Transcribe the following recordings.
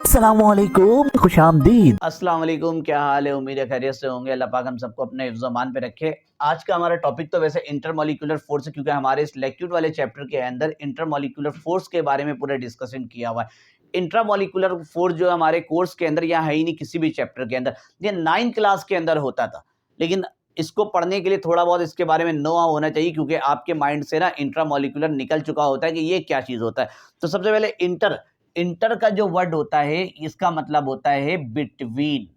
अस्सलामुअलैकुम, खुशामदीद। अस्सलाम वालेकुम, क्या हाल है? उम्मीद है खैरियत से होंगे। अल्लाह पाक हम सबको अपने हिफ्ज़-ओ-अमान पे रखे। आज का हमारा टॉपिक तो वैसे इंटरमॉलिक्यूलर फोर्स है, क्योंकि हमारे इस इलेक्ट्रिक वाले चैप्टर के अंदर इंटरमॉलिक्यूलर फोर्स के बारे में पूरा डिस्कशन किया हुआ है। इंट्रामॉलिक्यूलर फोर्स जो हमारे कोर्स के अंदर या है ही नहीं किसी भी चैप्टर के अंदर, ये 9th क्लास के अंदर होता था। लेकिन इसको पढ़ने के लिए थोड़ा बहुत इसके बारे में नो होना चाहिए, क्योंकि आपके माइंड से ना इंट्रामॉलिक्यूलर निकल चुका होता है कि ये क्या चीज़ होता है। तो सबसे पहले इंटर इंटर का जो वर्ड होता है, इसका मतलब होता है बिटवीन,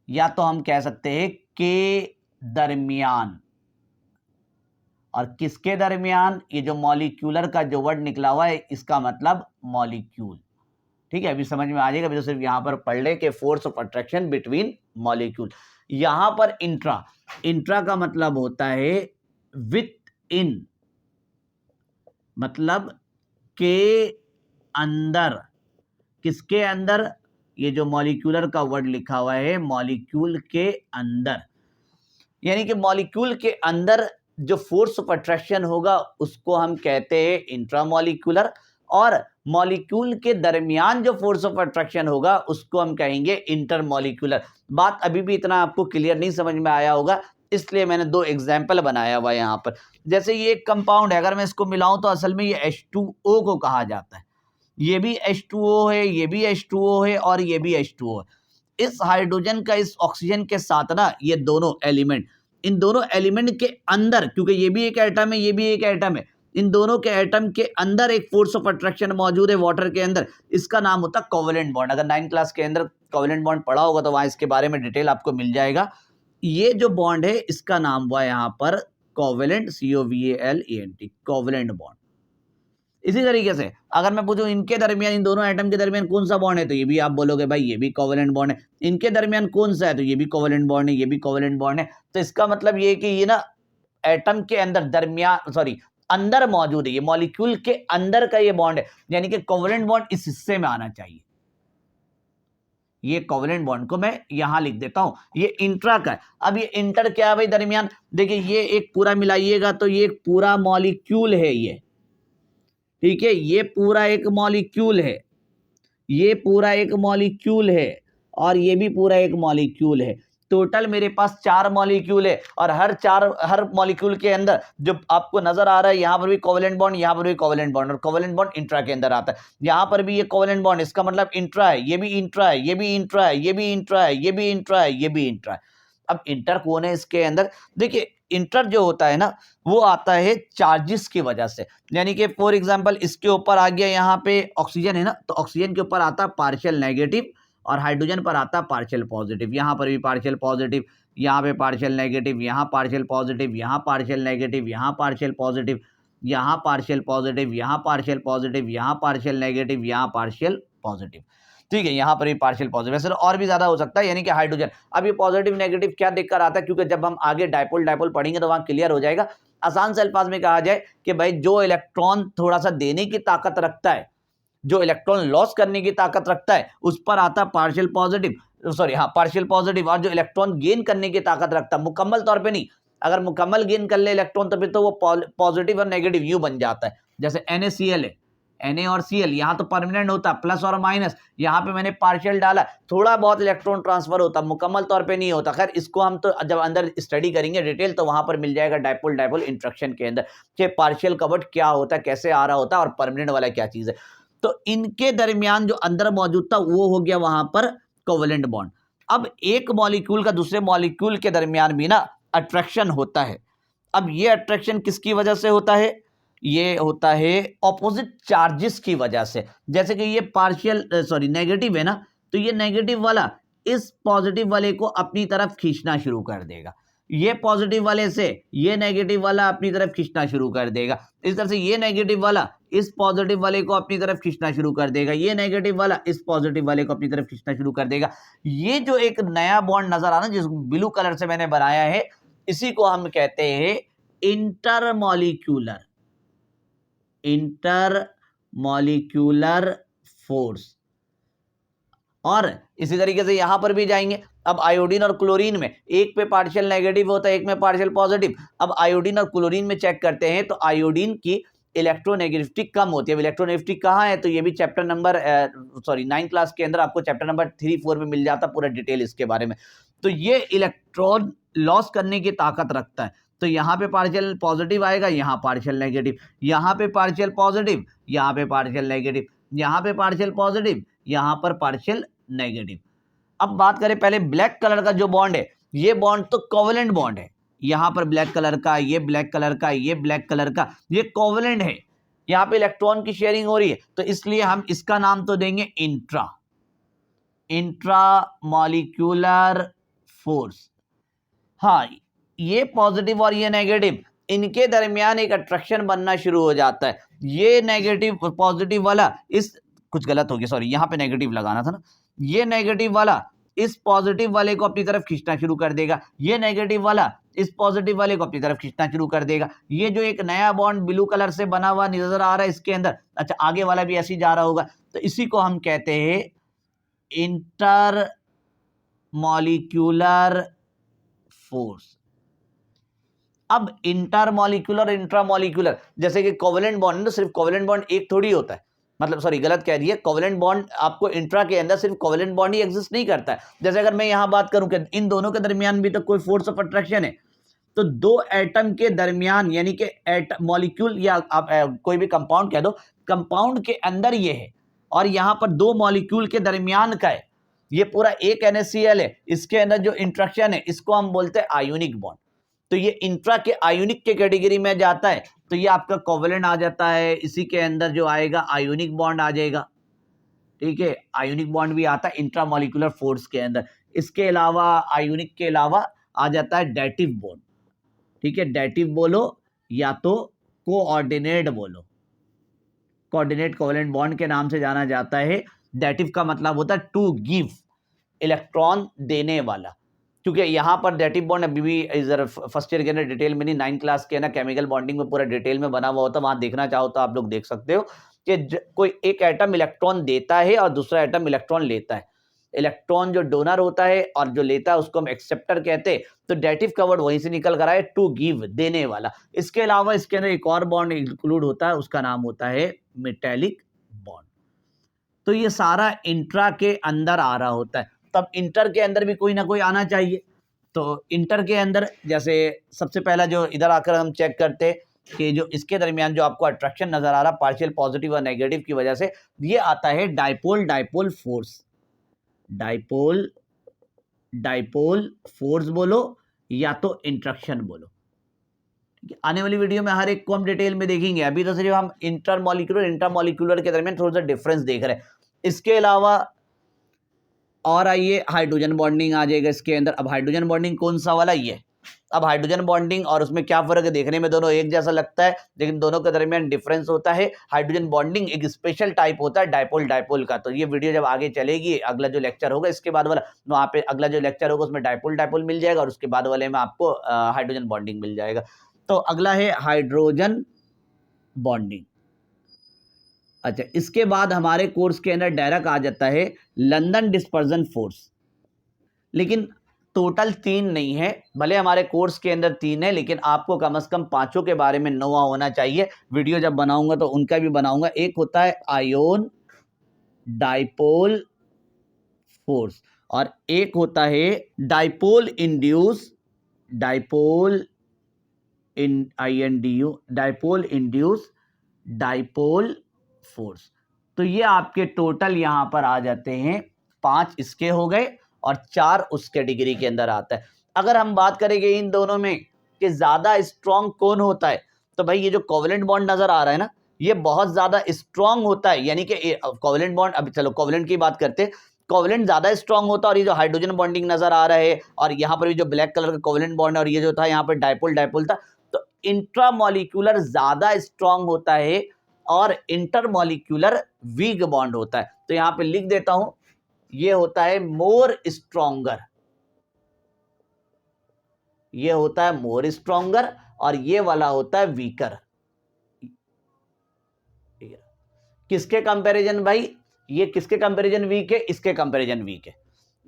या तो हम कह सकते हैं के दरमियान। और किसके दरमियान? ये जो मॉलिक्यूलर का जो वर्ड निकला हुआ है, इसका मतलब मॉलिक्यूल। ठीक है, अभी समझ में आ जाएगा। अभी तो सिर्फ यहां पर पढ़ ले के force of attraction between molecule. यहां पर इंट्रा, इंट्रा का मतलब होता है विथ इन, मतलब के अंदर। किसके अंदर? ये जो मॉलिक्यूलर का वर्ड लिखा हुआ है, मॉलिक्यूल के अंदर, यानी कि मॉलिक्यूल के अंदर जो फोर्स ऑफ अट्रैक्शन होगा उसको हम कहते हैं इंट्रामॉलिक्यूलर, और मॉलिक्यूल के दरमियान जो फोर्स ऑफ अट्रैक्शन होगा उसको हम कहेंगे इंटरमॉलिक्यूलर। बात अभी भी इतना आपको क्लियर नहीं समझ में आया होगा, इसलिए मैंने दो एग्जाम्पल बनाया हुआ है यहाँ पर। जैसे ये एक कंपाउंड है, अगर मैं इसको मिलाऊं तो असल में ये H2O को कहा जाता है। ये भी H2O है, ये भी H2O है, और ये भी H2O है। इस हाइड्रोजन का इस ऑक्सीजन के साथ ना, ये दोनों एलिमेंट, इन दोनों एलिमेंट के अंदर, क्योंकि ये भी एक एटम है, ये भी एक एटम है, इन दोनों के एटम के अंदर एक फोर्स ऑफ अट्रैक्शन मौजूद है वाटर के अंदर। इसका नाम होता है कोवेलेंट बॉन्ड। अगर 9th क्लास के अंदर कोवेलेंट बॉन्ड पढ़ा होगा तो वहां इसके बारे में डिटेल आपको मिल जाएगा। ये जो बॉन्ड है, इसका नाम हुआ यहाँ पर कोवेलेंट, COVALENT, कोवेलेंट बॉन्ड। इसी तरीके से अगर मैं पूछूं इनके दरमियान, इन दोनों एटम के दरमियान कौन सा बॉन्ड है, तो ये भी आप बोलोगे भाई ये भी कोवेलेंट बॉन्ड है। इनके दरमियान कौन सा है, तो ये भी कोवेलेंट बॉन्ड है, ये भी कोवेलेंट बॉन्ड है। तो इसका मतलब ये कि ये ना एटम के अंदर, दरमियान, सॉरी, अंदर मौजूद है, ये मॉलिक्यूल के अंदर का ये बॉन्ड है, यानी कि कोवेलेंट बॉन्ड इस हिस्से में आना चाहिए। ये कोवेलेंट बॉन्ड को मैं यहां लिख देता हूं, ये इंट्रा का है। अब ये इंटर क्या है भाई? दरमियान। देखिए ये एक पूरा मिलाइएगा तो ये एक पूरा मॉलिक्यूल है, ये ठीक है, ये पूरा एक मॉलिक्यूल है, ये पूरा एक मॉलिक्यूल है, और ये भी पूरा एक मॉलिक्यूल है। टोटल मेरे पास 4 मॉलिक्यूल है, और हर मॉलिक्यूल के अंदर जो आपको नजर आ रहा है, यहां पर भी कोवेलेंट बॉन्ड, यहां पर भी कोवेलेंट बॉन्ड, और कोवेलेंट बॉन्ड इंट्रा के अंदर आता है। यहां पर भी ये कोवेलेंट बॉन्ड, इसका मतलब इंट्रा है, ये भी इंट्रा है, ये भी इंट्रा है, ये भी इंट्रा है, ये भी इंट्रा है, ये भी इंट्रा है। अब इंटर कौन है इसके अंदर? देखिए इंटर जो होता है ना, वो आता है चार्जेस की वजह से। यानी कि फॉर एग्जांपल इसके ऊपर आ गया, यहाँ पे ऑक्सीजन है ना, तो ऑक्सीजन के ऊपर आता पार्शियल नेगेटिव, और हाइड्रोजन पर आता पार्शियल पॉजिटिव। यहाँ पर भी पार्शियल पॉजिटिव, यहाँ पे पार्शियल नेगेटिव, यहाँ पार्शियल पॉजिटिव, यहाँ पार्शियल नेगेटिव, यहाँ पार्शियल पॉजिटिव, यहाँ पार्शियल पॉजिटिव, यहाँ पार्शियल पॉजिटिव, यहाँ पार्शियल नेगेटिव, यहाँ पार्शियल पॉजिटिव। ठीक है, यहाँ पर भी पार्शियल पॉजिटिव, वैसे और भी ज्यादा हो सकता है, यानी कि हाइड्रोजन। अब ये पॉजिटिव नेगेटिव क्या देखकर आता है, क्योंकि जब हम आगे डायपोल डायपोल पढ़ेंगे तो वहां क्लियर हो जाएगा। आसान से अल्फाज में कहा जाए कि भाई जो इलेक्ट्रॉन थोड़ा सा देने की ताकत रखता है, जो इलेक्ट्रॉन लॉस करने की ताकत रखता है, उस पर आता पार्शियल पॉजिटिव, सॉरी हाँ पार्शियल पॉजिटिव। और जो इलेक्ट्रॉन गेन करने की ताकत रखता है, मुकम्मल तौर पे नहीं, अगर मुकम्मल गेन कर ले इलेक्ट्रॉन तो फिर तो वो पॉजिटिव और नेगेटिव यूं बन जाता है। जैसे NaCl है, Na और Cl, यहाँ तो परमानेंट होता प्लस और माइनस, यहाँ पे मैंने पार्शियल डाला, थोड़ा बहुत इलेक्ट्रॉन ट्रांसफर होता, मुकम्मल तौर पे नहीं होता। खैर इसको हम तो जब अंदर स्टडी करेंगे डिटेल, तो वहां पर मिल जाएगा डायपोल डायपोल इंटरेक्शन के अंदर कि पार्शियल कवर्ड क्या होता है, कैसे आ रहा होता है, और परमानेंट वाला क्या चीज है। तो इनके दरमियान जो अंदर मौजूद था वो हो गया वहां पर कोवेलेंट बॉन्ड। अब एक मॉलिक्यूल का दूसरे मॉलिक्यूल के दरमियान भी ना अट्रैक्शन होता है। अब ये अट्रैक्शन किसकी वजह से होता है? ये होता है ऑपोजिट चार्जेस की वजह से। जैसे कि ये पार्शियल सॉरी नेगेटिव है ना, तो ये नेगेटिव वाला इस पॉजिटिव वाले को अपनी तरफ खींचना शुरू कर देगा, ये पॉजिटिव वाले से ये नेगेटिव वाला अपनी तरफ खींचना शुरू कर देगा। इस तरह से ये नेगेटिव वाला इस पॉजिटिव वाले को अपनी तरफ खींचना शुरू कर देगा, ये नेगेटिव वाला इस पॉजिटिव वाले को अपनी तरफ खींचना शुरू कर देगा। ये जो एक नया बॉन्ड नजर आ रहा है, जिस ब्लू कलर से मैंने बनाया है, इसी को हम कहते हैं इंटरमॉलिक्यूलर, इंटरमॉलिक्यूलर फोर्स। और इसी तरीके से यहां पर भी जाएंगे। अब आयोडीन और क्लोरीन में एक पे पार्शियल नेगेटिव होता है, एक में पार्शियल पॉजिटिव। अब आयोडीन और क्लोरीन में चेक करते हैं तो आयोडीन की इलेक्ट्रोनेगेटिविटी कम होती है। अब इलेक्ट्रोनेगेटिविटी कहाँ है, तो ये भी चैप्टर नंबर 9 क्लास के अंदर आपको चैप्टर नंबर 3-4 में मिल जाता पूरा डिटेल इसके बारे में। तो ये इलेक्ट्रॉन लॉस करने की ताकत रखता है। तो यहाँ पे पार्शियल पॉजिटिव आएगा, यहाँ पार्शियल नेगेटिव, यहाँ पे पार्शियल पॉजिटिव, यहाँ पे पार्शियल नेगेटिव, यहाँ पे पार्शियल पॉजिटिव, यहाँ पर पार्शियल नेगेटिव। अब बात करें पहले ब्लैक कलर का जो बॉन्ड है, ये बॉन्ड तो कोवेलेंट बॉन्ड है। यहाँ पर ब्लैक कलर का, ये ब्लैक कलर का, ये ब्लैक कलर का, ये कोवेलेंट है। यहाँ पे इलेक्ट्रॉन की शेयरिंग हो रही है, तो इसलिए हम इसका नाम तो देंगे इंट्रा मॉलिक्यूलर फोर्स। हाँ, ये पॉजिटिव और ये नेगेटिव, इनके दरमियान एक अट्रैक्शन बनना शुरू हो जाता है। ये नेगेटिव पॉजिटिव वाला इस, कुछ गलत हो गया सॉरी, यहाँ पे नेगेटिव लगाना था ना, ये नेगेटिव वाला इस पॉजिटिव वाले को अपनी तरफ खींचना शुरू कर देगा, ये नेगेटिव वाला इस पॉजिटिव वाले को अपनी तरफ खींचना शुरू कर देगा। ये जो एक नया बॉन्ड ब्लू कलर से बना हुआ नजर आ रहा है इसके अंदर, अच्छा आगे वाला भी ऐसे ही जा रहा होगा, तो इसी को हम कहते हैं इंटर मॉलिक्यूलर फोर्स। अब इंटरमॉलिक्यूलर इंट्रामॉलिक्यूलर, जैसे कि कोवेलेंट बॉन्ड, तो सिर्फ कोवेलेंट बॉन्ड एक थोड़ी होता है, मतलब सॉरी गलत कह दिया, कोवेलेंट बॉन्ड आपको इंट्रा के अंदर सिर्फ कोवेलेंट बॉन्ड ही एग्जिस्ट नहीं करता है। जैसे अगर मैं यहां बात करूं कि इन दोनों के दरमियान भी तो कोई फोर्स ऑफ अट्रैक्शन है, तो दो एटम के दरमियान, यानी कि मॉलिक्यूल या आप कोई भी कंपाउंड कह दो, कंपाउंड के अंदर ये है और यहां पर दो मॉलिक्यूल के दरमियान का है, ये पूरा एक NaCl है, इसके अंदर जो इंट्रैक्शन है इसको हम बोलते हैं आयोनिक बॉन्ड। तो ये इंट्रा के आयोनिक के कैटेगरी में जाता है, तो ये आपका कोवेलेंट आ जाता है। इसी के अंदर जो आएगा आयोनिक बॉन्ड आ जाएगा, ठीक है, आयोनिक बॉन्ड भी आता है इंट्रामॉलिक्यूलर फोर्स के अंदर। इसके अलावा आयोनिक के अलावा आ जाता है डैटिव बॉन्ड, ठीक है, डैटिव बोलो या तो कोऑर्डिनेट बोलो, कोऑर्डिनेट कोवेलेंट बॉन्ड के नाम से जाना जाता है। डैटिव का मतलब होता है टू गिव, इलेक्ट्रॉन देने वाला, क्योंकि यहाँ पर डैटिव बॉन्ड अभी भी इधर फर्स्ट ईयर के अंदर डिटेल में नहीं, 9 क्लास के ना केमिकल बॉन्डिंग में पूरा डिटेल में बना हुआ होता है, वहां देखना चाहो तो आप लोग देख सकते हो कि कोई एक एटम इलेक्ट्रॉन देता है और दूसरा एटम इलेक्ट्रॉन लेता है। इलेक्ट्रॉन जो डोनर होता है और जो लेता है उसको हम एक्सेप्टर कहते हैं। तो डैटिव का वर्ड वहीं से निकल कर आए, टू गिव, देने वाला। इसके अलावा इसके अंदर एक और बॉन्ड इंक्लूड होता है, उसका नाम होता है मेटेलिक बॉन्ड। तो ये सारा इंट्रा के अंदर आ रहा होता है। तब इंटर के अंदर भी कोई ना कोई आना चाहिए। तो इंटर के अंदर जैसे सबसे पहला जो इधर आकर हम चेक करते कि जो इसके दरमियान जो आपको अट्रैक्शन नजर आ रहा पार्शियल पॉजिटिव और नेगेटिव की वजह से, ये आता है dipole dipole force. Dipole dipole force बोलो या तो इंट्रैक्शन बोलो। आने वाली वीडियो में हर एक को हम डिटेल में देखेंगे। अभी तो सिर्फ हम इंटरमॉलिक्यूलर इंटरमॉलिक्यूलर के दरमियान थोड़ा सा डिफरेंस देख रहे हैं। इसके अलावा और आइए हाइड्रोजन बॉन्डिंग आ जाएगा इसके अंदर। अब हाइड्रोजन बॉन्डिंग कौन सा वाला, ये। अब हाइड्रोजन बॉन्डिंग और उसमें क्या फर्क है, देखने में दोनों एक जैसा लगता है लेकिन दोनों के दरमियान डिफरेंस होता है। हाइड्रोजन बॉन्डिंग एक स्पेशल टाइप होता है डाइपोल डाइपोल का। तो ये वीडियो जब आगे चलेगी, अगला जो लेक्चर होगा इसके बाद वाला, वहाँ पे अगला जो लेक्चर होगा उसमें डाइपोल डाइपोल मिल जाएगा और उसके बाद वाले में आपको हाइड्रोजन बॉन्डिंग मिल जाएगा। तो अगला है हाइड्रोजन बॉन्डिंग। अच्छा, इसके बाद हमारे कोर्स के अंदर डायरेक्ट आ जाता है लंदन डिस्पर्जन फोर्स। लेकिन टोटल 3 नहीं है, भले हमारे कोर्स के अंदर 3 है लेकिन आपको कम से कम 5 के बारे में नोआ होना चाहिए। वीडियो जब बनाऊंगा तो उनका भी बनाऊंगा। एक होता है आयोन डाइपोल फोर्स और एक होता है डाइपोल इंड्यूस, डाइपोल इन INDU, dipole induce dipole force. तो ये आपके टोटल यहां पर आ जाते हैं 5 इसके हो गए और 4 उस कैटेगरी के अंदर आता है। अगर हम बात करेंगे इन दोनों में कि ज्यादा स्ट्रॉन्ग कौन होता है, तो भाई ये जो कोवेलेंट बॉन्ड नजर आ रहा है ना, ये बहुत ज्यादा स्ट्रॉन्ग होता है। यानी कि कोवेलेंट बॉन्ड, अभी चलो कोवेलेंट की बात करते हैं, कोवेलेंट ज्यादा स्ट्रॉन्ग होता है। और ये जो हाइड्रोजन बॉन्डिंग नजर आ रहा है और यहाँ पर भी जो ब्लैक कलर का कोवेलेंट बॉन्ड है और ये जो था यहाँ पर डाइपोल डाइपोल था, तो इंट्रामॉलिक्यूलर ज्यादा स्ट्रॉन्ग होता है और इंटरमॉलिक्यूलर वीक बॉन्ड होता है। तो यहां पे लिख देता हूं, ये होता है मोर स्ट्रॉन्गर, ये होता है मोर स्ट्रॉन्गर और ये वाला होता है वीकर। किसके कंपैरिजन भाई, ये किसके कंपैरिजन वीक है, इसके कंपैरिजन वीक है।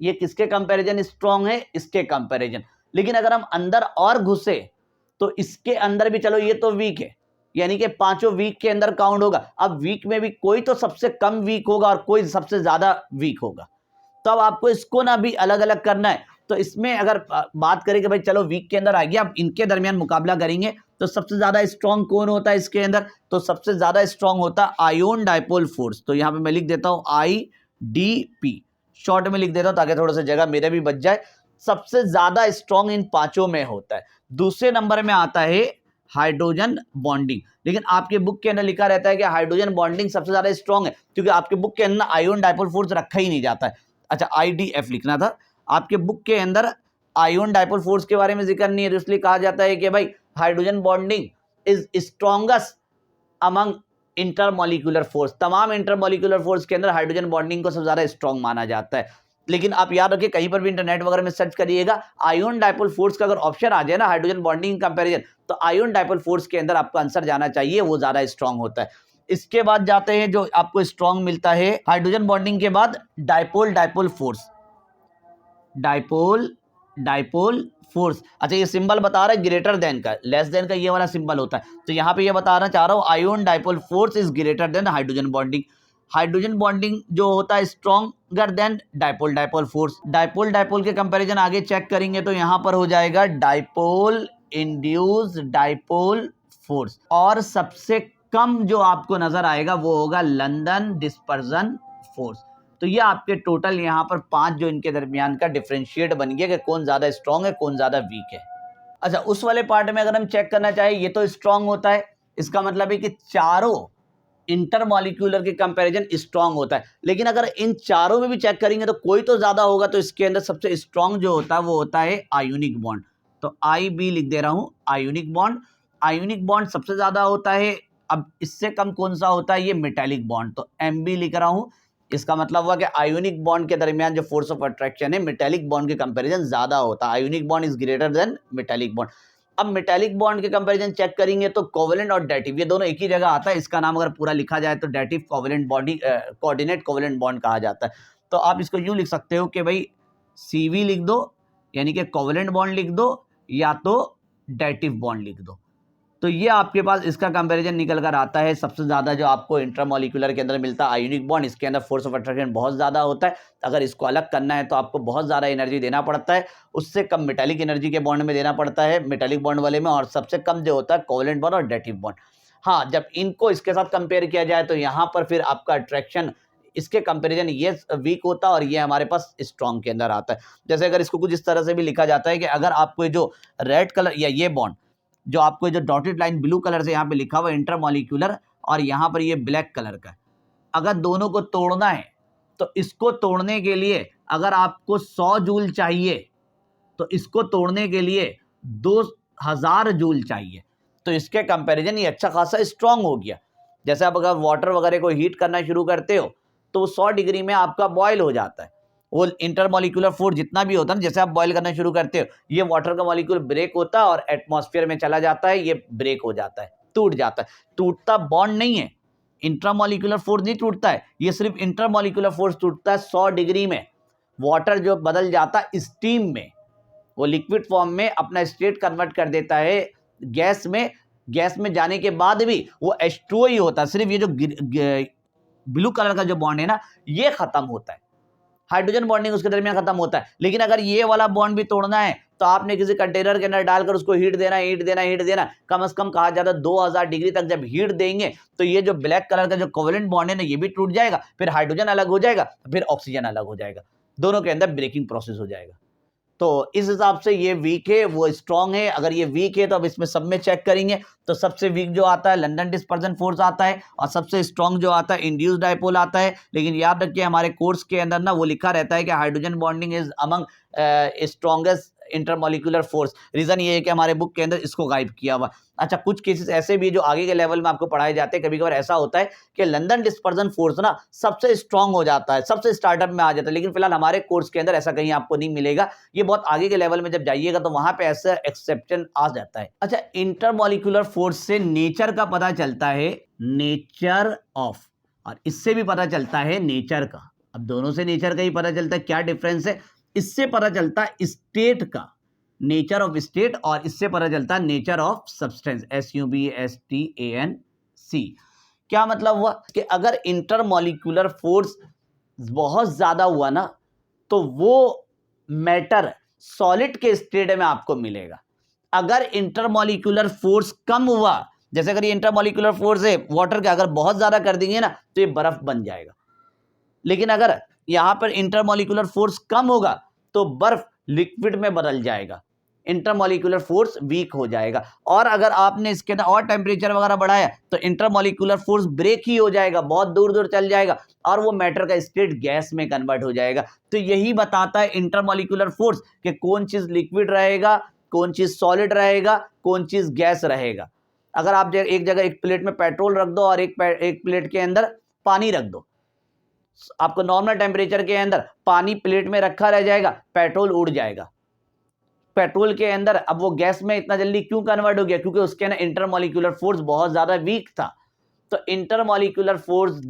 ये किसके कंपैरिजन स्ट्रॉन्ग है, इसके कंपैरिजन। लेकिन अगर हम अंदर और घुसे तो इसके अंदर भी, चलो ये तो वीक है यानी कि पांचों वीक के अंदर काउंट होगा। अब वीक में भी कोई तो सबसे कम वीक होगा और कोई सबसे ज्यादा वीक होगा, तो अब आपको इसको ना भी अलग अलग करना है। तो इसमें अगर बात करें कि भाई चलो वीक के अंदर आ गया, अब इनके दरमियान मुकाबला करेंगे, तो सबसे ज्यादा स्ट्रांग कौन होता है इसके अंदर, तो सबसे ज्यादा स्ट्रांग होता है आयोन डाइपोल फोर्स। तो यहां पे मैं लिख देता हूं IDP, शॉर्ट में लिख देता हूं ताकि थोड़ा सा जगह मेरे भी बच जाए। सबसे ज्यादा स्ट्रांग इन पांचों में होता है। दूसरे नंबर में आता है हाइड्रोजन बॉन्डिंग, लेकिन आपके बुक के अंदर लिखा रहता है कि हाइड्रोजन बॉन्डिंग सबसे ज्यादा स्ट्रांग है, क्योंकि आपके बुक के अंदर आयोन डाइपोल फोर्स रखा ही नहीं जाता है। अच्छा, IDF लिखना था, आपके बुक के अंदर आयोन डाइपोल फोर्स के बारे में जिक्र नहीं है, तो इसलिए कहा जाता है कि भाई hydrogen bonding is strongest among intermolecular force. तमाम इंटरमॉलिक्यूलर फोर्स के अंदर हाइड्रोजन बॉन्डिंग को सबसे ज्यादा स्ट्रॉन्ग माना जाता है। लेकिन आप याद रखिए, कहीं पर भी इंटरनेट वगैरह में सर्च करिएगा, आयोन डाइपोल फोर्स का अगर ऑप्शन आ जाए ना हाइड्रोजन बॉन्डिंग कंपैरिजन, तो आयोन डाइपोल फोर्स के अंदर आपका आंसर जाना चाहिए, वो ज्यादा स्ट्रॉन्ग होता है। इसके बाद जाते हैं जो आपको स्ट्रॉन्ग मिलता है हाइड्रोजन बॉन्डिंग के बाद, dipole dipole force. Dipole dipole force, अच्छा ये सिंबल बता रहा है ग्रेटर देन का, लेस देन का ये वाला सिंबल होता है, तो यहां पे ये बताना चाह रहा हूं ion dipole force is greater than hydrogen bonding. Hydrogen bonding जो होता है stronger than dipole dipole force. Dipole dipole के कंपैरिजन आगे चेक करेंगे तो यहां पर हो जाएगा डाइपोल इंड्यूस डाइपोल फोर्स, और सबसे कम जो आपको नजर आएगा वो होगा लंदन डिस्पर्जन फोर्स। तो ये आपके टोटल यहाँ पर 5 जो इनके दरमियान का डिफरेंशिएट बन गया कि कौन ज्यादा स्ट्रांग है कौन ज्यादा वीक है। अच्छा, उस वाले पार्ट में अगर हम चेक करना चाहें, ये तो स्ट्रांग होता है, इसका मतलब है कि चारों इंटरमॉलिक्यूलर के कंपैरिजन स्ट्रांग होता है, लेकिन अगर इन चारों में भी चेक करेंगे तो कोई तो ज्यादा होगा, तो इसके अंदर सबसे स्ट्रांग जो होता है वो होता है आयोनिक बॉन्ड। तो IB लिख दे रहा हूं, आयोनिक बॉन्ड। आयोनिक बॉन्ड सबसे ज्यादा होता है। अब इससे कम कौन सा होता है, ये मेटालिक बॉन्ड, तो MB लिख रहा हूं। इसका मतलब हुआ कि आयोनिक बॉन्ड के दरमियान जो फोर्स ऑफ अट्रैक्शन है मेटालिक बॉन्ड के कंपैरिजन ज्यादा होता है। Ionic bond is greater than metallic bond. अब मेटालिक बॉन्ड के कंपैरिजन चेक करेंगे तो कोवेलेंट और डेटिव ये दोनों एक ही जगह आता है। इसका नाम अगर पूरा लिखा जाए तो dative covalent body coordinate covalent bond कहा जाता है। तो आप इसको यूं लिख सकते हो कि भाई CV लिख दो, यानी कि कोवेलेंट बॉन्ड लिख दो, या तो डेटिव बॉन्ड लिख दो। तो ये आपके पास इसका कंपैरिजन निकल कर आता है। सबसे ज्यादा जो आपको इंट्रामॉलिक्यूलर के अंदर मिलता है आयोनिक बॉन्ड, इसके अंदर फोर्स ऑफ अट्रैक्शन बहुत ज्यादा होता है। अगर इसको अलग करना है तो आपको बहुत ज्यादा एनर्जी देना पड़ता है, उससे कम मेटालिक एनर्जी के बॉन्ड में देना पड़ता है, मेटालिक बॉन्ड वाले में, और सबसे कम जो होता है कोवेलेंट बॉन्ड और डेटिव बॉन्ड। हाँ, जब इनको इसके साथ कंपेयर किया जाए तो यहाँ पर फिर आपका अट्रैक्शन इसके कंपैरिजन ये वीक होता है और ये हमारे पास स्ट्रॉन्ग के अंदर आता है। जैसे अगर इसको कुछ इस तरह से भी लिखा जाता है कि अगर आपको जो रेड कलर या ये बॉन्ड जो आपको जो डॉटेड लाइन ब्लू कलर से यहाँ पे लिखा हुआ इंटरमॉलिक्यूलर, और यहाँ पर ये ब्लैक कलर का, अगर दोनों को तोड़ना है तो इसको तोड़ने के लिए अगर आपको 100 जूल चाहिए तो इसको तोड़ने के लिए 2000 जूल चाहिए। तो इसके कंपैरिजन ये अच्छा खासा स्ट्रांग हो गया। जैसे आप अगर वाटर वगैरह को हीट करना शुरू करते हो तो 100 डिग्री में आपका बॉयल हो जाता है। वो इंटरमॉलिक्यूलर फोर्स जितना भी होता है ना, जैसे आप बॉयल करना शुरू करते हो, ये वाटर का मॉलिक्यूल ब्रेक होता है और एटमॉस्फेयर में चला जाता है, ये ब्रेक हो जाता है, टूट जाता है। टूटता बॉन्ड नहीं है, इंट्रामॉलिक्यूलर फोर्स नहीं टूटता है, ये सिर्फ इंटरमॉलिक्यूलर फोर्स टूटता है। 100 डिग्री में वाटर जो बदल जाता है स्टीम में, वो लिक्विड फॉर्म में अपना स्टेट कन्वर्ट कर देता है गैस में। गैस में जाने के बाद भी वो H2O ही होता है, सिर्फ ये जो ब्लू कलर का जो बॉन्ड है ना, ये खत्म होता है, हाइड्रोजन बॉन्डिंग उसके दरमियान खत्म होता है। लेकिन अगर ये वाला बॉन्ड भी तोड़ना है तो आपने किसी कंटेनर के अंदर डालकर उसको हीट देना, कम से कम कहा जाता है 2000 डिग्री तक जब हीट देंगे तो ये जो ब्लैक कलर का जो कोवेलेंट बॉन्ड है ना, ये भी टूट जाएगा, फिर हाइड्रोजन अलग हो जाएगा, फिर ऑक्सीजन अलग हो जाएगा, दोनों के अंदर ब्रेकिंग प्रोसेस हो जाएगा। तो इस हिसाब से ये वीक है, वो स्ट्रांग है। अगर ये वीक है तो अब इसमें सब में चेक करेंगे तो सबसे वीक जो आता है लंदन डिस्पर्जन फोर्स आता है, और सबसे स्ट्रांग जो आता है इंड्यूस्ड डाइपोल आता है। लेकिन याद रखिए हमारे कोर्स के अंदर ना वो लिखा रहता है कि hydrogen bonding is among strongest intermolecular force. Reason ये है कि हमारे बुक के अंदर इसको गाइड किया हुआ। अच्छा, कुछ केसेस ऐसे भी जो आगे के लेवल में आपको पढ़ाए जाते हैं, कभी कभार ऐसा होता है कि लंदन डिस्पर्जन फोर्स ना सबसे स्ट्रांग हो जाता है, सबसे स्टार्टअप में आ जाता है, लेकिन फिलहाल हमारे कोर्स के अंदर ऐसा कहीं आपको नहीं मिलेगा। ये बहुत आगे के लेवल में जब जाइएगा तो वहां पे ऐसा एक्सेप्शन आ जाता है। अच्छा, इंटरमॉलिक्यूलर फोर्स से नेचर का पता चलता है, नेचर ऑफ, और इससे भी पता चलता है नेचर का। अब दोनों से नेचर का ही पता चलता है, क्या डिफरेंस है, इससे पता चलता है स्टेट का, नेचर ऑफ स्टेट, और इससे पता चलता है नेचर ऑफ सब्सटेंस, SUBSTANC। क्या मतलब हुआ कि अगर इंटरमॉलिक्यूलर फोर्स बहुत ज्यादा हुआ ना तो वो मैटर सॉलिड के स्टेट में आपको मिलेगा। अगर इंटरमॉलिक्यूलर फोर्स कम हुआ, जैसे अगर ये इंटरमॉलिक्यूलर फोर्स है वाटर का, अगर बहुत ज्यादा कर देंगे ना तो ये बर्फ बन जाएगा। लेकिन अगर यहां पर इंटरमॉलिक्यूलर फोर्स कम होगा तो बर्फ लिक्विड में बदल जाएगा, इंटरमॉलिक्यूलर फोर्स वीक हो जाएगा। और अगर आपने इसके अंदर और टेम्परेचर वगैरह बढ़ाया तो इंटरमॉलिक्यूलर फोर्स ब्रेक ही हो जाएगा, बहुत दूर दूर चल जाएगा और वो मैटर का स्टेट गैस में कन्वर्ट हो जाएगा। तो यही बताता है इंटरमॉलिक्यूलर फोर्स कि कौन चीज लिक्विड रहेगा, कौन चीज सॉलिड रहेगा, कौन चीज गैस रहेगा। अगर आप एक जगह एक प्लेट में पेट्रोल रख दो और एक प्लेट के अंदर पानी रख दो, आपको नॉर्मल टेम्परेचर के अंदर पानी प्लेट में रखा रह जाएगा, पेट्रोल उड़ जाएगा। पेट्रोल के अंदर अब वो गैस में इतना जल्दी क्यों कन्वर्ट हो गया? क्योंकि उसके ना इंटरमॉलिक्यूलर फोर्स बहुत ज्यादा वीक था। तो इंटरमॉलिक्यूलर फोर्स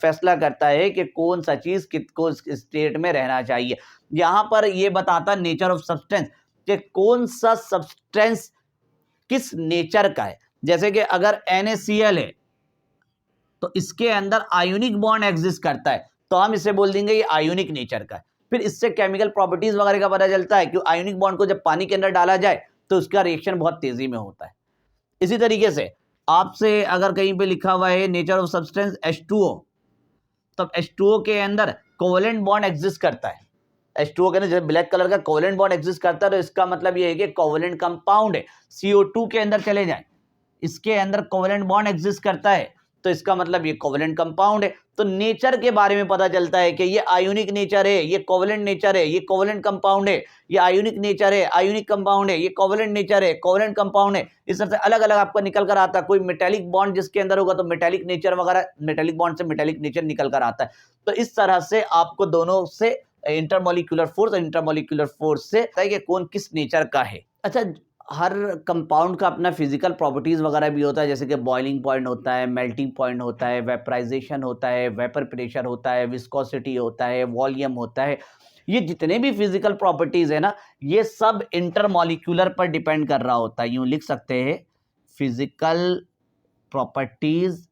फैसला करता है कि कौन सा चीज किसको स्टेट में रहना चाहिए। यहां पर ये बताता नेचर ऑफ सब्सटेंस कि कौन सा सब्सटेंस किस नेचर का है। जैसे कि अगर NaCl है तो इसके अंदर आयोनिक बॉन्ड एग्जिस्ट करता है, तो हम इसे बोल देंगे ये आयोनिक नेचर का है। फिर इससे केमिकल प्रॉपर्टीज वगैरह का पता चलता है कि आयोनिक बॉन्ड को जब पानी के अंदर डाला जाए तो उसका रिएक्शन बहुत तेजी में होता है। इसी तरीके से आपसे अगर कहीं पे लिखा हुआ है नेचर ऑफ सब्सटेंस H2O, तब H2O के अंदर कोवेलेंट बॉन्ड एग्जिस्ट करता है। H2O के अंदर जब ब्लैक कलर का कोवेलेंट बॉन्ड एग्जिस्ट करता है तो इसका मतलब ये है कि कोवेलेंट कंपाउंड है। CO2 के अंदर चले जाए, इसके अंदर कोवेलेंट बॉन्ड एग्जिस्ट करता है तो इसका मतलब ये कोवेलेंट कंपाउंड है। तो नेचर के बारे में पता चलता है कि ये आयोनिक नेचर है, ये कोवेलेंट नेचर है, ये कोवेलेंट कंपाउंड है, ये आयोनिक नेचर है, आयोनिक कंपाउंड है, ये कोवेलेंट नेचर है, कोवेलेंट कंपाउंड है। इस तरह से अलग अलग आपको निकल कर आता है। कोई मेटेलिक बॉन्ड जिसके अंदर होगा तो मेटेलिक नेचर वगैरह, मेटेलिक बॉन्ड से मेटेलिक नेचर निकल कर आता है। तो इस तरह से आपको दोनों से इंटरमॉलिक्यूलर फोर्स और इंटरमॉलिक्यूलर फोर्स से पता है कि कौन किस नेचर का है। अच्छा, हर कंपाउंड का अपना फिजिकल प्रॉपर्टीज वगैरह भी होता है, जैसे कि बॉइलिंग पॉइंट होता है, मेल्टिंग पॉइंट होता है, वेपराइजेशन होता है, वेपर प्रेशर होता है, विस्कोसिटी होता है, वॉल्यूम होता है। ये जितने भी फिजिकल प्रॉपर्टीज है ना, ये सब इंटरमॉलिक्यूलर पर डिपेंड कर रहा होता है। यूं लिख सकते हैं फिजिकल प्रॉपर्टीज,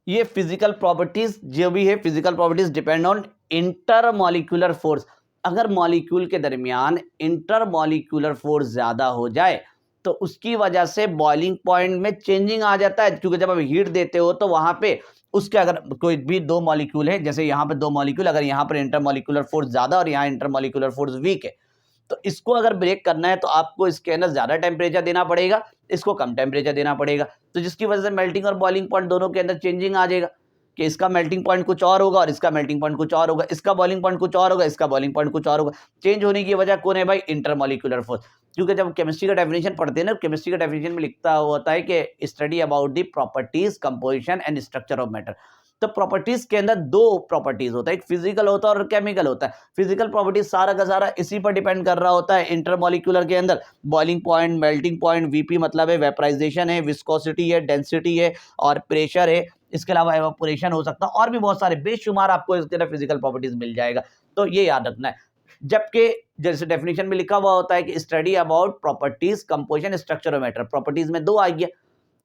ये फिजिकल प्रॉपर्टीज जो भी है physical properties depend on intermolecular force. अगर मॉलिक्यूल के दरमियान इंटरमॉलिक्यूलर फोर्स ज्यादा हो जाए तो उसकी वजह से बॉइलिंग पॉइंट में चेंजिंग आ जाता है, क्योंकि जब आप हीट देते हो तो वहां पे उसके अगर कोई भी दो मॉलिक्यूल है, जैसे यहाँ पे दो मॉलिक्यूल, अगर यहाँ पर इंटरमॉलिक्यूलर फोर्स ज्यादा और यहाँ इंटरमॉलिक्यूलर फोर्स वीक है, तो इसको अगर ब्रेक करना है तो आपको इसके अंदर ज्यादा टेम्परेचर देना पड़ेगा, इसको कम टेम्परेचर देना पड़ेगा। तो जिसकी वजह से मेल्टिंग और बॉइलिंग पॉइंट दोनों के अंदर चेंजिंग आ जाएगा कि इसका मेल्टिंग पॉइंट कुछ और होगा और इसका मेल्टिंग पॉइंट कुछ और होगा, इसका बॉइलिंग पॉइंट कुछ और होगा, इसका बॉइलिंग पॉइंट कुछ और होगा। चेंज होने की वजह कौन है भाई? Intermolecular force. क्योंकि जब केमिस्ट्री का डेफिनेशन पढ़ते हैं ना, केमिस्ट्री का डेफिनेशन में लिखता होता है कि study about the properties, composition and structure of matter. तो प्रॉपर्टीज के अंदर दो प्रॉपर्टीज होता है, एक फिजिकल होता है और केमिकल होता है। फिजिकल प्रॉपर्टीज सारा का सारा इसी पर डिपेंड कर रहा होता है। इंटरमॉलिक्यूलर के अंदर boiling point, melting point, VP मतलब है वेपराइजेशन है, विस्कोसिटी है, डेंसिटी है और प्रेशर है। इसके अलावा एवापोरेशन हो सकता है और भी बहुत सारे बेशुमार आपको इसके अंदर फिजिकल प्रॉपर्टीज मिल जाएगा। तो ये याद रखना है। जबकि जैसे डेफिनेशन में लिखा हुआ होता है कि study about properties, composition, structure of matter. Properties में दो आ गया,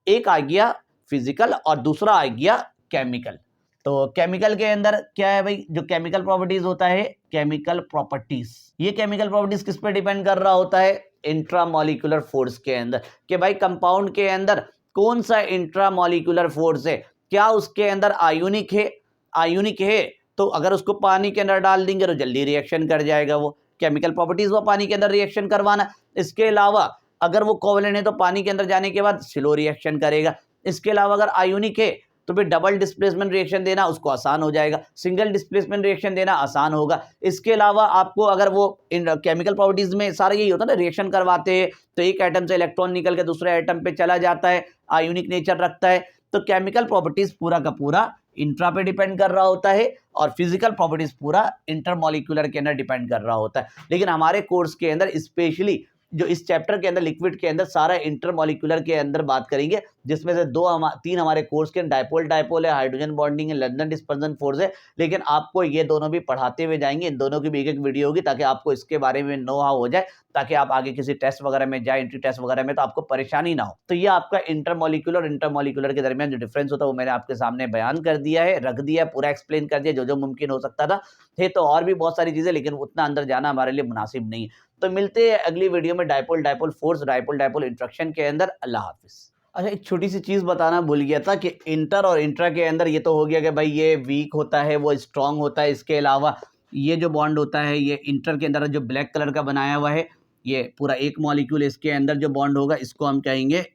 एक आ गया फिजिकल और दूसरा आ गया केमिकल। तो केमिकल के अंदर क्या है भाई? जो केमिकल प्रॉपर्टीज होता है, केमिकल प्रॉपर्टीज, ये केमिकल प्रॉपर्टीज किस पे डिपेंड कर रहा होता है? इंट्रामॉलिक्यूलर फोर्स के अंदर। कि भाई कंपाउंड के अंदर कौन सा इंट्रामॉलिक्यूलर फोर्स है, क्या उसके अंदर आयोनिक है? आयोनिक है तो अगर उसको पानी के अंदर डाल देंगे तो जल्दी रिएक्शन कर जाएगा। वो केमिकल प्रॉपर्टीज वो पानी के अंदर रिएक्शन करवाना। इसके अलावा अगर वो कोवेलेंट है तो पानी के अंदर जाने के बाद स्लो रिएक्शन करेगा। इसके अलावा अगर आयोनिक है तो फिर डबल डिस्प्लेसमेंट रिएक्शन देना उसको आसान हो जाएगा, सिंगल डिस्प्लेसमेंट रिएक्शन देना आसान होगा। इसके अलावा आपको अगर वो केमिकल प्रॉपर्टीज में सारा यही होता है ना, रिएक्शन करवाते हैं तो एक एटम से इलेक्ट्रॉन निकल के दूसरे एटम पे चला जाता है, आयोनिक नेचर रखता है। तो केमिकल प्रॉपर्टीज पूरा का पूरा इंट्रा पे डिपेंड कर रहा होता है और फिजिकल प्रॉपर्टीज पूरा इंटरमॉलिक्यूलर के अंदर डिपेंड कर रहा होता है। लेकिन हमारे कोर्स के अंदर स्पेशली जो इस चैप्टर के अंदर लिक्विड के अंदर सारा इंटरमॉलिक्यूलर के अंदर बात करेंगे, जिसमें से तीन हमारे कोर्स के डायपोल डायपोल है, हाइड्रोजन बॉन्डिंग है, लंदन डिस्पर्सन फोर्स है। लेकिन आपको ये दोनों भी पढ़ाते हुए जाएंगे, इन दोनों की भी एक वीडियो होगी, ताकि आपको इसके बारे में नो हाउ हो जाए, ताकि आप आगे किसी टेस्ट वगैरह में जाए, एंट्री टेस्ट वगैरह में, तो आपको परेशानी ना हो। तो ये आपका इंटरमॉलिक्यूलर के दरमियान जो डिफरेंस होता है वो मैंने आपके सामने बयान कर दिया है, रख दिया, पूरा एक्सप्लेन कर दिया जो मुमकिन हो सकता था। तो और भी बहुत सारी चीजें, लेकिन उतना अंदर जाना हमारे लिए मुनासिब नहीं है। तो मिलते हैं अगली वीडियो में dipole dipole force, dipole dipole interaction के अंदर। अल्लाह हाफिज। अच्छा, एक छोटी सी चीज बताना भूल गया था कि इंटर और इंट्रा के अंदर ये तो हो गया कि भाई ये वीक होता है, वो स्ट्रांग होता है। इसके अलावा ये जो बॉन्ड होता है, ये इंटर के अंदर जो ब्लैक कलर का बनाया हुआ है, ये पूरा एक मॉलिक्यूल, इसके अंदर जो बॉन्ड होगा इसको हम कहेंगे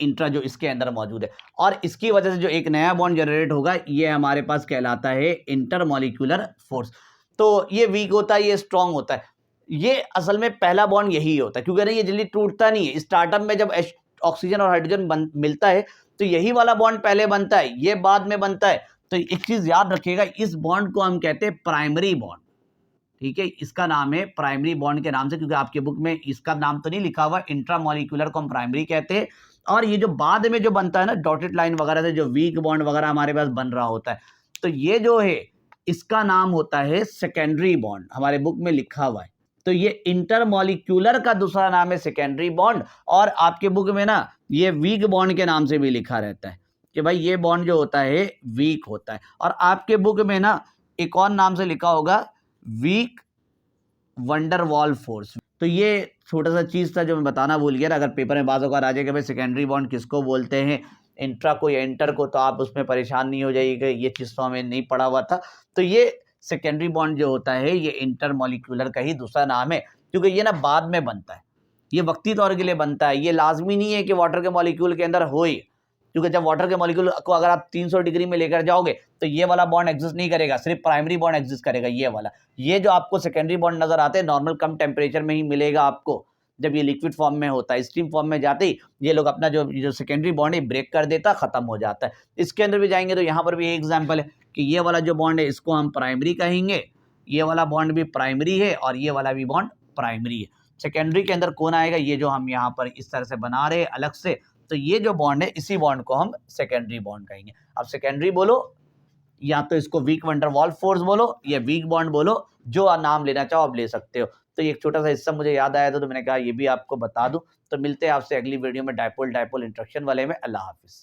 इंट्रा, जो इसके अंदर मौजूद है। और इसकी वजह से जो एक नया बॉन्ड जनरेट होगा, ये हमारे पास कहलाता है इंटरमॉलिक्यूलर फोर्स। तो ये वीक होता है, ये स्ट्रांग होता है। ये असल में पहला बॉन्ड यही होता है, क्योंकि ये जल्दी टूटता नहीं है। स्टार्टअप में जब ऑक्सीजन और हाइड्रोजन मिलता है तो यही वाला बॉन्ड पहले बनता है, ये बाद में बनता है। तो एक चीज याद रखिएगा, इस बॉन्ड को हम कहते हैं प्राइमरी बॉन्ड। ठीक है, इसका नाम है प्राइमरी बॉन्ड के नाम से, क्योंकि आपके बुक में इसका नाम तो नहीं लिखा हुआ। इंट्रामॉलिक्यूलर को हम प्राइमरी कहते हैं। और ये जो बाद में जो बनता है ना, डॉटेड लाइन वगैरह से जो वीक बॉन्ड वगैरह हमारे पास बन रहा होता है, तो ये जो है इसका नाम होता है सेकेंडरी बॉन्ड, हमारे बुक में लिखा हुआ है। तो ये इंटरमॉलिक्यूलर का दूसरा नाम है सेकेंडरी बॉन्ड। और आपके बुक में ना ये वीक बॉन्ड के नाम से भी लिखा रहता है कि भाई ये बॉन्ड जो होता है वीक होता है। और आपके बुक में ना एक और नाम से लिखा होगा, वीक वंडरवॉल फोर्स। तो ये छोटा सा चीज था जो मैं बताना भूल गया। अगर पेपर में बाज़ औक़ात आ जाए कि भाई सेकेंडरी बॉन्ड किसको बोलते हैं, इंट्रा को या इंटर को, तो आप उसमें परेशान नहीं हो जाइएगा, ये चीज तो हमें नहीं पढ़ा हुआ था। तो ये सेकेंडरी बॉन्ड जो होता है ये इंटरमॉलिक्यूलर का ही दूसरा नाम है, क्योंकि ये ना बाद में बनता है, ये वक्ती तौर के लिए बनता है। ये लाजमी नहीं है कि वाटर के मॉलिक्यूल के अंदर हो ही, क्योंकि जब वाटर के मॉलिक्यूल को अगर आप 300 डिग्री में लेकर जाओगे तो ये वाला बॉन्ड एग्जिस्ट नहीं करेगा, सिर्फ प्राइमरी बॉन्ड एग्जिस्ट करेगा, ये वाला। ये जो आपको सेकेंडरी बॉन्ड नजर आते हैं नॉर्मल कम टेम्परेचर में ही मिलेगा आपको, जब ये लिक्विड फॉर्म में होता है। स्टीम फॉर्म में जाते ही ये लोग अपना जो सेकेंडरी बॉन्ड है ब्रेक कर देता, खत्म हो जाता है। इसके अंदर भी जाएंगे तो यहाँ पर भी एग्जाम्पल है कि ये वाला जो बॉन्ड है इसको हम प्राइमरी कहेंगे, ये वाला बॉन्ड भी प्राइमरी है और ये वाला भी बॉन्ड प्राइमरी है। सेकेंडरी के अंदर कौन आएगा, ये जो हम यहाँ पर इस तरह से बना रहे हैं अलग से, तो ये जो बॉन्ड है इसी बॉन्ड को हम सेकेंडरी बॉन्ड कहेंगे। अब सेकेंडरी बोलो या तो इसको वीक वंडरवॉल फोर्स बोलो या वीक बॉन्ड बोलो, जो नाम लेना चाहो आप ले सकते हो। तो एक छोटा सा हिस्सा मुझे याद आया था तो मैंने कहा ये भी आपको बता दूं। तो मिलते हैं आपसे अगली वीडियो में डायपोल डायपोल इंट्रैक्शन वाले में। अल्लाह हाफिज।